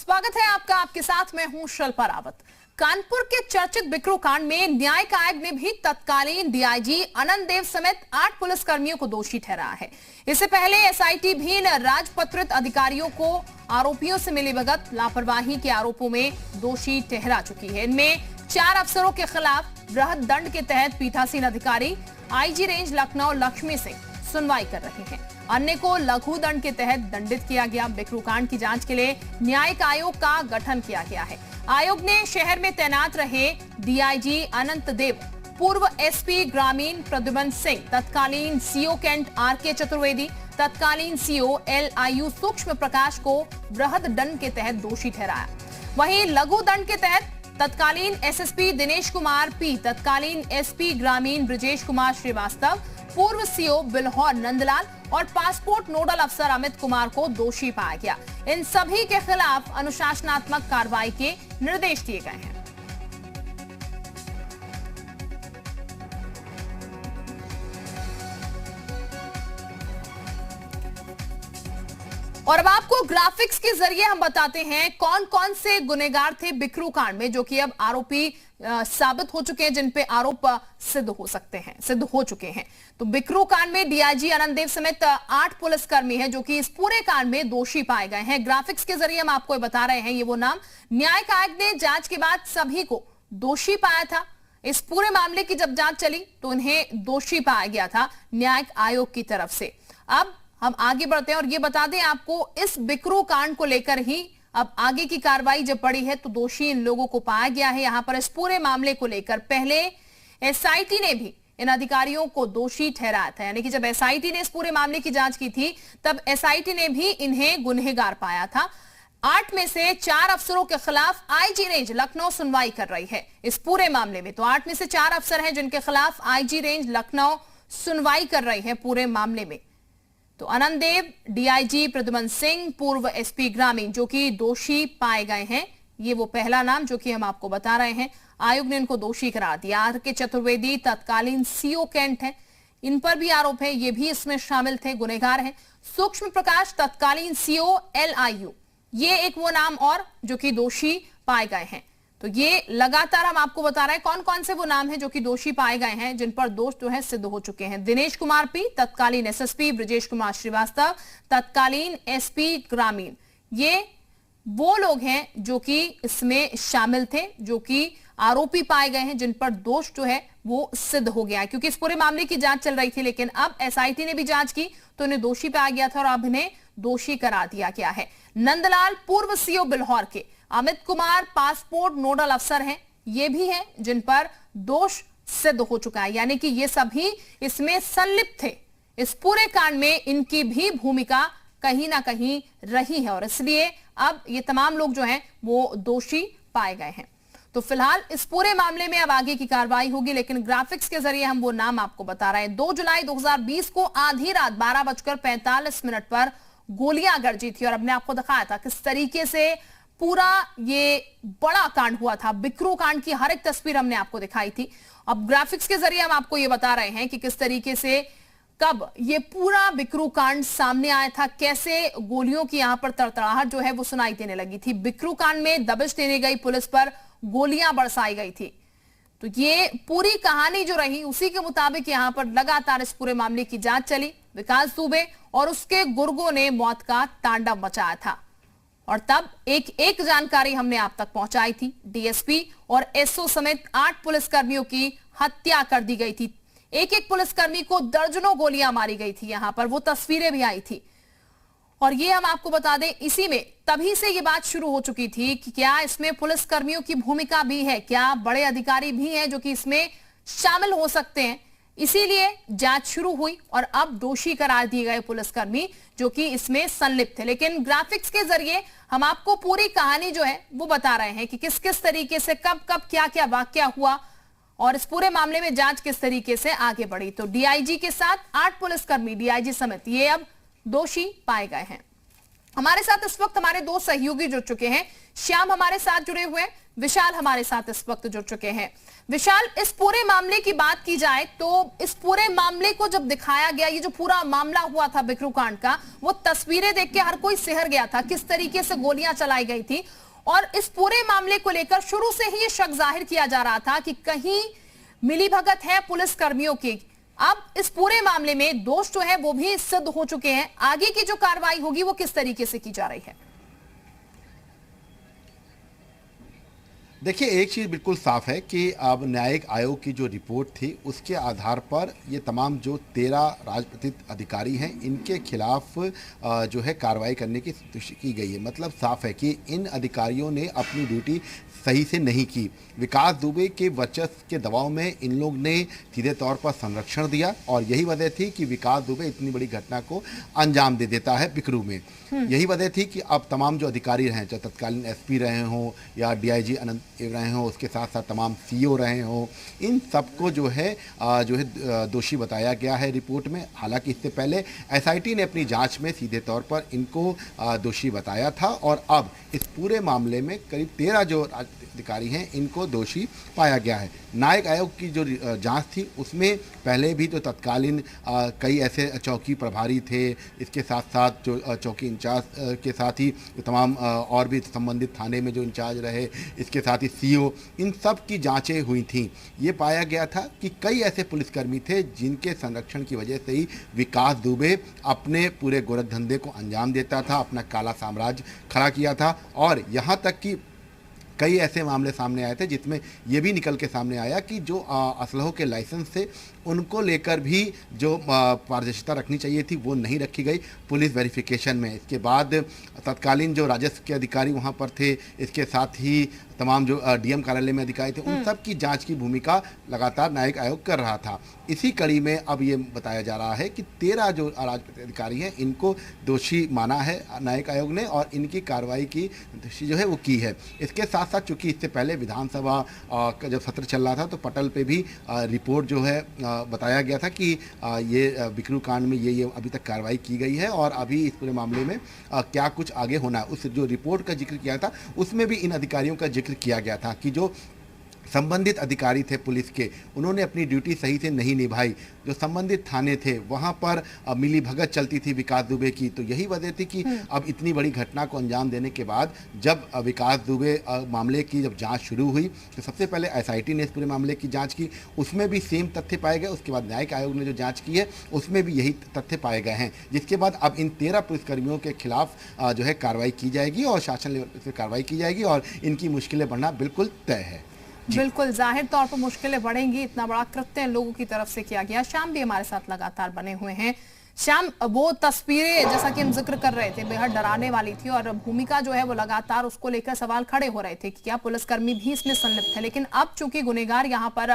स्वागत है आपका। आपके साथ मैं हूं शिल्पा रावत। कानपुर के चर्चित बिकरू कांड में न्यायिक आयोग ने भी तत्कालीन डीआईजी अनंत देव समेत 8 पुलिसकर्मियों को दोषी ठहराया है। इससे पहले एसआईटी भी इन राजपत्रित अधिकारियों को आरोपियों से मिलीभगत लापरवाही के आरोपों में दोषी ठहरा चुकी है। इनमें 4 अफसरों के खिलाफ वृहद दंड के तहत पीठासीन अधिकारी आईजी रेंज लखनऊ लक्ष्मी सिंह सुनवाई कर रहे हैं। अन्य को लघु दंड के तहत दंडित किया गया। बिकरू कांड की जांच के लिए न्यायिक आयोग का गठन किया गया है। आयोग ने शहर में तैनात रहे डीआईजी अनंत देव, पूर्व एसपी ग्रामीण प्रद्युमन सिंह, तत्कालीन सीओ कैंट आरके चतुर्वेदी, तत्कालीन सीओ एलआईयू सूक्ष्म प्रकाश को वृहद दंड के तहत दोषी ठहराया। वहीं लघु दंड के तहत तत्कालीन एसएसपी दिनेश कुमार पी, तत्कालीन एसपी ग्रामीण ब्रजेश कुमार श्रीवास्तव, पूर्व सीओ बिल्हौर नंदलाल और पासपोर्ट नोडल अफसर अमित कुमार को दोषी पाया गया। इन सभी के खिलाफ अनुशासनात्मक कार्रवाई के निर्देश दिए गए हैं। और अब आपको ग्राफिक्स के जरिए हम बताते हैं कौन कौन से गुनहगार थे बिकरू कांड में, जो कि अब आरोपी साबित हो चुके हैं, जिन पे आरोप सिद्ध हो चुके हैं। तो बिकरू कांड में डीआईजी अनंत देव समेत 8 पुलिसकर्मी हैं जो कि इस पूरे कांड में दोषी पाए गए हैं। ग्राफिक्स के जरिए हम आपको बता रहे हैं, ये वो नाम। न्यायिक आयोग ने जांच के बाद सभी को दोषी पाया था। इस पूरे मामले की जब जांच चली तो उन्हें दोषी पाया गया था न्यायिक आयोग की तरफ से। अब हम आगे बढ़ते हैं और ये बता दें आपको, इस बिकरू कांड को लेकर ही अब आगे की कार्रवाई जब पड़ी है तो दोषी इन लोगों को पाया गया है। यहां पर इस पूरे मामले को लेकर पहले एसआईटी ने भी इन अधिकारियों को दोषी ठहराया था। यानी कि जब एसआईटी ने इस पूरे मामले की जांच की थी तब एसआईटी ने भी इन्हें गुनहगार पाया था। 8 में से 4 अफसरों के खिलाफ आईजी रेंज लखनऊ सुनवाई कर रही है इस पूरे मामले में। तो 8 में से 4 अफसर हैं जिनके खिलाफ आईजी रेंज लखनऊ सुनवाई कर रही है पूरे मामले में। तो अनंत देव, डीआईजी प्रद्युमन सिंह, पूर्व एसपी ग्रामीण जो कि दोषी पाए गए हैं, ये वो पहला नाम जो कि हम आपको बता रहे हैं। आयोग ने इनको दोषी करार दिया। आरके चतुर्वेदी तत्कालीन सीओ कैंट है, इन पर भी आरोप है, ये भी इसमें शामिल थे, गुनहगार हैं। सूक्ष्म प्रकाश तत्कालीन सीओ एलआईयू, ये एक वो नाम और जो कि दोषी पाए गए हैं। तो ये लगातार हम आपको बता रहे हैं कौन कौन से वो नाम हैं जो कि दोषी पाए गए हैं, जिन पर दोष जो है सिद्ध हो चुके हैं। दिनेश कुमार पी, तत्कालीन एसएसपी ब्रजेश कुमार श्रीवास्तव, तत्कालीन एसपी ग्रामीण, ये वो लोग हैं जो कि इसमें शामिल थे, जो कि आरोपी पाए गए हैं, जिन पर दोष जो है वो सिद्ध हो गया है। क्योंकि इस पूरे मामले की जांच चल रही थी, लेकिन अब एसआईटी ने भी जांच की तो इन्हें दोषी पाया गया था और अब इन्हें दोषी करार दिया गया है। नंदलाल पूर्व सीओ बिल्हौर के, अमित कुमार पासपोर्ट नोडल अफसर हैं, ये भी हैं जिन पर दोष सिद्ध हो चुका है। यानी कि ये सभी इसमें संलिप्त थे। इस पूरे कांड में इनकी भी भूमिका कहीं ना कहीं रही है और इसलिए अब ये तमाम लोग जो हैं वो दोषी पाए गए हैं। तो फिलहाल इस पूरे मामले में अब आगे की कार्रवाई होगी, लेकिन ग्राफिक्स के जरिए हम वो नाम आपको बता रहे हैं। 2 जुलाई 2020 को आधी रात 12:45 पर गोलियां गरजी थी और हमने आपको दिखाया था किस तरीके से पूरा ये बड़ा कांड हुआ था। बिकरू कांड की हर एक तस्वीर हमने आपको दिखाई थी। अब ग्राफिक्स के जरिए हम आपको ये बता रहे हैं कि किस तरीके से कब ये पूरा बिकरू कांड सामने आया था, कैसे गोलियों की यहां पर तड़तड़ाहट जो है वो सुनाई देने लगी थी। बिकरू कांड में दबिश देने गई पुलिस पर गोलियां बरसाई गई थी। तो ये पूरी कहानी जो रही उसी के मुताबिक यहां पर लगातार इस पूरे मामले की जांच चली। विकास दुबे और उसके गुर्गों ने मौत का तांडव मचाया था और तब एक जानकारी हमने आप तक पहुंचाई थी। डीएसपी और एसओ समेत 8 पुलिसकर्मियों की हत्या कर दी गई थी। एक पुलिसकर्मी को दर्जनों गोलियां मारी गई थी। यहां पर वो तस्वीरें भी आई थी और ये हम आपको बता दें, इसी में तभी से ये बात शुरू हो चुकी थी कि क्या इसमें पुलिसकर्मियों की भूमिका भी है, क्या बड़े अधिकारी भी हैं जो कि इसमें शामिल हो सकते हैं। इसीलिए जांच शुरू हुई और अब दोषी करार दिए गए पुलिसकर्मी जो कि इसमें संलिप्त थे। लेकिन ग्राफिक्स के जरिए हम आपको पूरी कहानी जो है वो बता रहे हैं कि किस किस तरीके से कब कब क्या क्या वाकया हुआ और इस पूरे मामले में जांच किस तरीके से आगे बढ़ी। तो डीआईजी के साथ 8 पुलिसकर्मी, डीआईजी समेत, ये अब दोषी पाए गए हैं। हमारे साथ इस वक्त हमारे दो सहयोगी जुड़ चुके हैं। श्याम हमारे साथ जुड़े हुए हैं, विशाल हमारे साथ इस वक्त जुड़ चुके हैं। विशाल, इस पूरे मामले की बात की जाए तो इस पूरे मामले को जब दिखाया गया, ये जो पूरा मामला हुआ था बिकरू कांड का, वो तस्वीरें देख के हर कोई सिहर गया था, किस तरीके से गोलियां चलाई गई थी। और इस पूरे मामले को लेकर शुरू से ही ये शक जाहिर किया जा रहा था कि कहीं मिलीभगत है पुलिस कर्मियों की। अब इस पूरे मामले में दोष जो है वो भी सिद्ध हो चुके हैं। आगे की जो कार्रवाई होगी वो किस तरीके से की जा रही है? देखिए, एक चीज़ बिल्कुल साफ है कि अब न्यायिक आयोग की जो रिपोर्ट थी उसके आधार पर ये तमाम जो 13 राजपत्रित अधिकारी हैं इनके खिलाफ जो है कार्रवाई करने की की गई है। मतलब साफ है कि इन अधिकारियों ने अपनी ड्यूटी सही से नहीं की। विकास दुबे के वर्चस्व के दबाव में इन लोग ने सीधे तौर पर संरक्षण दिया और यही वजह थी कि विकास दुबे इतनी बड़ी घटना को अंजाम दे देता है बिकरू में। यही वजह थी कि अब तमाम जो अधिकारी रहे, चाहे तत्कालीन एसपी रहे हों या डीआईजी अनंत रहे हों, उसके साथ साथ तमाम सीईओ रहे हों, इन सबको जो है दोषी बताया गया है रिपोर्ट में। हालांकि इससे पहले एसआईटी ने अपनी जांच में सीधे तौर पर इनको दोषी बताया था और अब इस पूरे मामले में करीब 13 जो अधिकारी हैं इनको दोषी पाया गया है। न्यायिक आयोग की जो जांच थी उसमें पहले भी तो तत्कालीन कई ऐसे चौकी प्रभारी थे, इसके साथ साथ जो चौकी इंचार्ज के साथ ही तमाम और भी संबंधित थाने में जो इंचार्ज रहे, इसके साथ ही सीईओ, इन सब की जांचें हुई थीं। ये पाया गया था कि कई ऐसे पुलिसकर्मी थे जिनके संरक्षण की वजह से ही विकास दुबे अपने पूरे गोरखधंधे को अंजाम देता था, अपना काला साम्राज्य खड़ा किया था। और यहाँ तक कि कई ऐसे मामले सामने आए थे जिसमें ये भी निकल के सामने आया कि जो असलहों के लाइसेंस थे उनको लेकर भी जो पारदर्शिता रखनी चाहिए थी वो नहीं रखी गई पुलिस वेरिफिकेशन में। इसके बाद तत्कालीन जो राजस्व के अधिकारी वहाँ पर थे, इसके साथ ही तमाम जो डीएम कार्यालय में अधिकारी थे, उन सब की जांच की भूमिका लगातार न्यायिक आयोग कर रहा था। इसी कड़ी में अब ये बताया जा रहा है कि 13 जो राजपत्रित अधिकारी हैं इनको दोषी माना है न्यायिक आयोग ने और इनकी कार्रवाई की जो है वो की है। इसके साथ साथ चूंकि इससे पहले विधानसभा का जब सत्र चल रहा था तो पटल पे भी रिपोर्ट जो है बताया गया था कि ये बिकरू कांड में ये अभी तक कार्रवाई की गई है और अभी इस पूरे मामले में क्या कुछ आगे होना है। उस जो रिपोर्ट का जिक्र किया था उसमें भी इन अधिकारियों का जिक्र किया गया था कि जो संबंधित अधिकारी थे पुलिस के, उन्होंने अपनी ड्यूटी सही से नहीं निभाई। जो संबंधित थाने थे वहाँ पर मिली भगत चलती थी विकास दुबे की। तो यही वजह थी कि अब इतनी बड़ी घटना को अंजाम देने के बाद जब विकास दुबे मामले की जब जांच शुरू हुई तो सबसे पहले एसआईटी ने इस पूरे मामले की जांच की, उसमें भी सेम तथ्य पाए गए। उसके बाद न्यायिक आयोग ने जो जाँच की है उसमें भी यही तथ्य पाए गए हैं, जिसके बाद अब इन 13 पुलिसकर्मियों के खिलाफ जो है कार्रवाई की जाएगी और शासन लेवल पर कार्रवाई की जाएगी और इनकी मुश्किलें बढ़ना बिल्कुल तय है। बिल्कुल, जाहिर तौर पर मुश्किलें बढ़ेंगी, इतना बड़ा कृत्य लोगों की तरफ से किया गया। श्याम भी हमारे साथ लगातार बने हुए हैं। श्याम, वो तस्वीरें जैसा कि हम जिक्र कर रहे थे बेहद डराने वाली थी और भूमिका जो है वो लगातार उसको लेकर सवाल खड़े हो रहे थे कि क्या पुलिसकर्मी भी इसमें संलिप्त है। लेकिन अब चूंकि गुनहगार यहाँ पर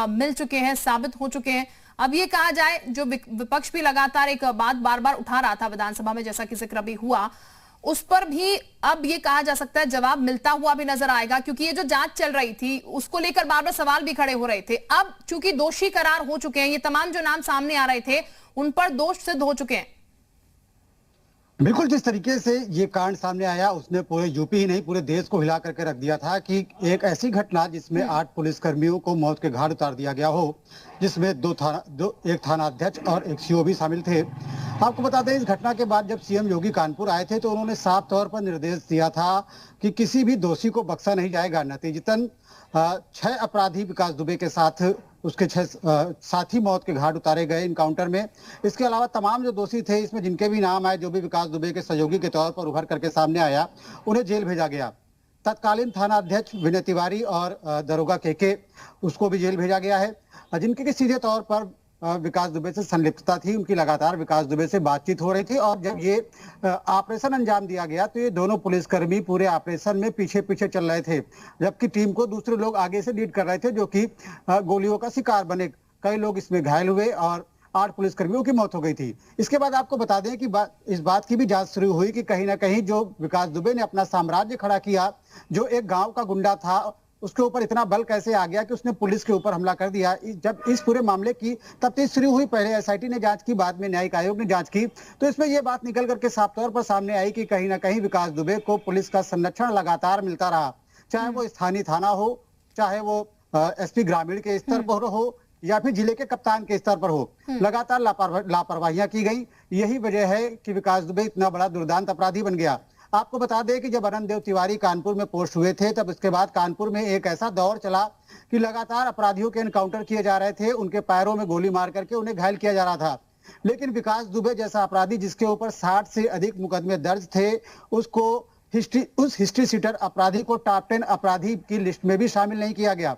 मिल चुके हैं, साबित हो चुके हैं, अब ये कहा जाए जो विपक्ष भी लगातार एक बात बार बार उठा रहा था विधानसभा में, जैसा कि जिक्र भी हुआ, उस पर भी अब ये कहा जा सकता है जवाब मिलता हुआ भी नजर आएगा, क्योंकि ये जो जांच चल रही थी उसको लेकर बार बार सवाल भी खड़े हो रहे थे। अब चूंकि दोषी करार हो चुके हैं, ये तमाम जो नाम सामने आ रहे थे उन पर दोष सिद्ध हो चुके हैं। बिल्कुल, जिस तरीके से ये कांड सामने आया उसने पूरे यूपी ही नहीं पूरे देश को हिला करके रख दिया था कि एक ऐसी घटना जिसमें 8 पुलिसकर्मियों को मौत के घाट उतार दिया गया हो, जिसमें एक थाना अध्यक्ष और एक सीओ भी शामिल थे। आपको बता दें, इस घटना के बाद जब सीएम योगी कानपुर आए थे तो उन्होंने साफ तौर पर निर्देश दिया था कि किसी भी दोषी को बख्शा नहीं जाएगा। नतीजतन 6 अपराधी विकास दुबे के साथ उसके 6 साथी मौत के घाट उतारे गए इनकाउंटर में। इसके अलावा तमाम जो दोषी थे इसमें जिनके भी नाम आए, जो भी विकास दुबे के सहयोगी के तौर पर उभर करके सामने आया, उन्हें जेल भेजा गया। तत्कालीन थाना अध्यक्ष विनय तिवारी और दरोगा केके, उसको भी जेल भेजा गया है, जिनके के सीधे तौर पर विकास दुबे से संलिप्तता थी। उनकी लगातार विकास दुबे से बातचीत हो रही थी और जब ये ऑपरेशन अंजाम दिया गया तो ये दोनों पुलिसकर्मी पूरे ऑपरेशन में पीछे पीछे चल रहे थे, जबकि टीम को दूसरे लोग आगे से लीड कर रहे थे, जो कि गोलियों का शिकार बने। कई लोग इसमें घायल हुए और 8 पुलिसकर्मियों की मौत हो गई थी। इसके बाद आपको बता दें कि इस बात की भी जांच शुरू हुई कि कहीं ना कहीं जो विकास दुबे ने अपना साम्राज्य खड़ा किया, जो एक गांव का गुंडा था उसके ऊपर इतना बल कैसे आ गया कि उसने पुलिस के ऊपर हमला कर दिया। जब इस पूरे मामले की तफ्तीश शुरू हुई, पहले एसआईटी ने जांच की, बाद में न्यायिक आयोग ने जांच की, तो इसमें यह बात निकल करके साफ तौर पर सामने आई कि कहीं ना कहीं विकास दुबे को पुलिस का संरक्षण लगातार मिलता रहा, चाहे वो स्थानीय थाना हो, चाहे वो एसपी ग्रामीण के स्तर पर हो या फिर जिले के कप्तान के स्तर पर हो। लगातार लापरवाहियां की गई। यही वजह है कि विकास दुबे इतना बड़ा दुर्दांत अपराधी बन गया। आपको बता दें कि जब अनंत देव तिवारी कानपुर में पोस्ट हुए थे, तब इसके बाद कानपुर में एक ऐसा दौर चला कि लगातार अपराधियों के एनकाउंटर किए जा रहे थे, उनके पैरों में गोली मार करके उन्हें घायल किया जा रहा था। लेकिन विकास दुबे जैसा अपराधी जिसके ऊपर 60 से अधिक मुकदमे दर्ज थे, उसको उस हिस्ट्री सीटर अपराधी को टॉप 10 अपराधी की लिस्ट में भी शामिल नहीं किया गया।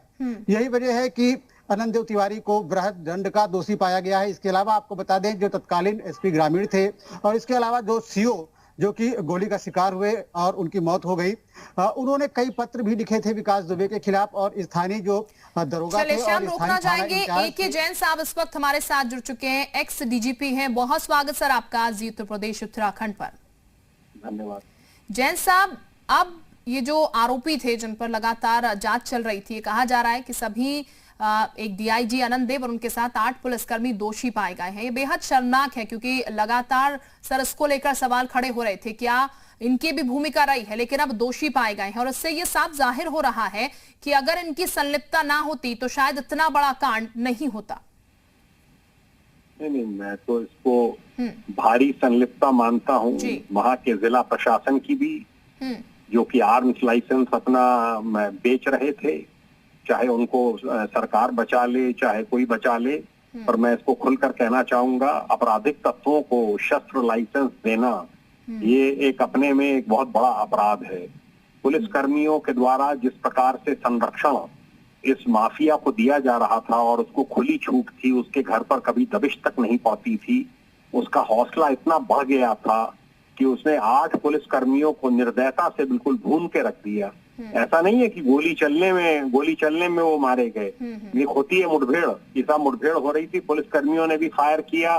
यही वजह है कि अनंत देव तिवारी को बृहद दंड का दोषी पाया गया है। इसके अलावा आपको बता दें, जो तत्कालीन एसपी ग्रामीण थे और इसके अलावा जो सीओ जो कि गोली का शिकार हुए और उनकी मौत हो गई, उन्होंने कई पत्र भी लिखे थे विकास दुबे के खिलाफ। और स्थानीय जो दरोगा थे और रोकना चाहेंगे, ए.के. जैन साहब इस वक्त हमारे साथ जुड़ चुके हैं, एक्स डीजीपी हैं। बहुत स्वागत सर आपका जी उत्तर प्रदेश उत्तराखंड पर। धन्यवाद। जैन साहब, अब ये जो आरोपी थे जिन पर लगातार जांच चल रही थी, कहा जा रहा है कि सभी एक डीआईजी अनंत देव और उनके साथ 8 पुलिसकर्मी दोषी पाए गए हैं। ये बेहद शर्मनाक है क्योंकि लगातार सर इसको लेकर सवाल खड़े हो रहे थे, क्या इनकी भी भूमिका रही है, लेकिन अब दोषी पाए गए हैं और इससे ये साफ जाहिर हो रहा है कि अगर इनकी संलिप्तता ना होती तो शायद इतना बड़ा कांड नहीं होता। नहीं, मैं तो इसको भारी संलिप्तता मानता हूँ वहाँ के जिला प्रशासन की भी, जो कि आर्म्स लाइसेंस अपना बेच रहे थे, चाहे उनको सरकार बचा ले चाहे कोई बचा ले। पर मैं इसको खुलकर कहना चाहूंगा, आपराधिक तत्वों को शस्त्र लाइसेंस देना ये एक अपने में एक बहुत बड़ा अपराध है। पुलिस कर्मियों के द्वारा जिस प्रकार से संरक्षण इस माफिया को दिया जा रहा था और उसको खुली छूट थी, उसके घर पर कभी दबिश तक नहीं पड़ती थी, उसका हौसला इतना बढ़ गया था कि उसने 8 पुलिस कर्मियों को निर्दयता से बिल्कुल भून के रख दिया। ऐसा नहीं है कि गोली चलने में वो मारे गए। ये होती है मुठभेड़, ये सब मुठभेड़ हो रही थी, पुलिस कर्मियों ने भी फायर किया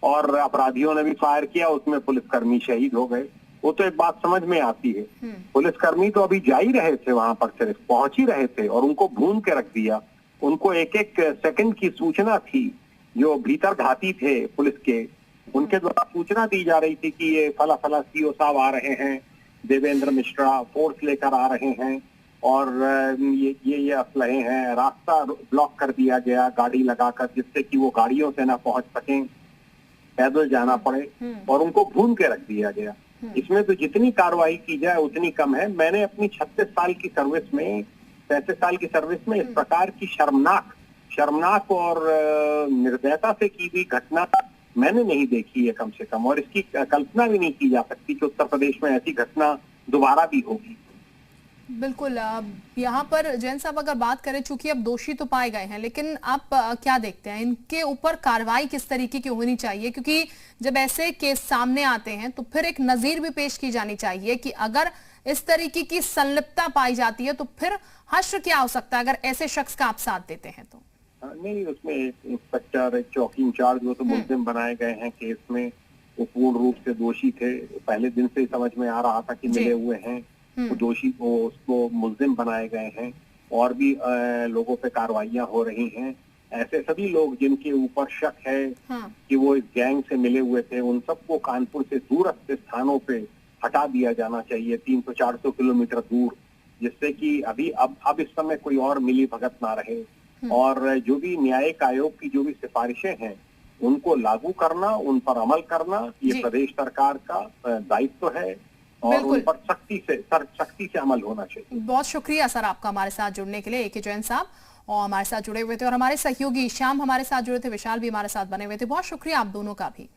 और अपराधियों ने भी फायर किया, उसमें पुलिसकर्मी शहीद हो गए। वो तो एक बात समझ में आती है। पुलिसकर्मी तो अभी जा ही रहे थे वहां पर, सिर्फ पहुंच ही रहे थे और उनको भून के रख दिया। उनको एक एक सेकंड की सूचना थी, जो भीतर घाती थे पुलिस के, उनके द्वारा सूचना दी जा रही थी कि ये फला फला सीओ साहब आ रहे हैं, देवेंद्र मिश्रा फोर्स लेकर आ रहे हैं और ये असलहे हैं। रास्ता ब्लॉक कर दिया गया गाड़ी लगाकर, जिससे कि वो गाड़ियों से ना पहुंच सकें, पैदल जाना पड़े, और उनको भून के रख दिया गया। इसमें तो जितनी कार्रवाई की जाए उतनी कम है। मैंने अपनी 36 साल की सर्विस में, 35 साल की सर्विस में इस प्रकार की शर्मनाक और निर्दयता से की गई घटना मैंने नहीं देखी है कम से कम, और इसकी कल्पना भी नहीं की जा सकती कि उत्तर प्रदेश में ऐसी घटना दोबारा भी होगी। बिल्कुल। यहाँ पर जैन साहब अगर बात करें, चूंकि अब दोषी तो पाए गए हैं, लेकिन आप क्या देखते हैं इनके ऊपर कार्रवाई किस तरीके की होनी चाहिए? क्योंकि जब ऐसे केस सामने आते हैं तो फिर एक नजीर भी पेश की जानी चाहिए कि अगर इस तरीके की संलिप्तता पाई जाती है तो फिर हश्र क्या हो सकता है अगर ऐसे शख्स का आप साथ देते हैं तो? नहीं, उसमें एक इंस्पेक्टर, एक चौकी इंचार्ज, वो तो मुलजिम बनाए गए हैं केस में, वो पूर्ण रूप से दोषी थे। पहले दिन से ही समझ में आ रहा था कि मिले हुए हैं वो दोषी को, उसको मुलजिम बनाए गए हैं। और भी लोगों पे कार्रवाइयां हो रही हैं। ऐसे सभी लोग जिनके ऊपर शक है कि वो इस गैंग से मिले हुए थे, उन सबको कानपुर से दूरस्थ स्थानों पे हटा दिया जाना चाहिए, 300-400 किलोमीटर दूर, जिससे कि अब इस समय कोई और मिली भगत ना रहे। और जो भी न्यायिक आयोग की जो भी सिफारिशें हैं उनको लागू करना, उन पर अमल करना, ये प्रदेश सरकार का दायित्व है और उन पर सख्ती से अमल होना चाहिए। बहुत शुक्रिया सर आपका हमारे साथ जुड़ने के लिए, ए.के. जैन साहब और हमारे साथ जुड़े हुए थे, और हमारे सहयोगी श्याम हमारे साथ जुड़े थे, विशाल भी हमारे साथ बने हुए थे। बहुत शुक्रिया आप दोनों का भी।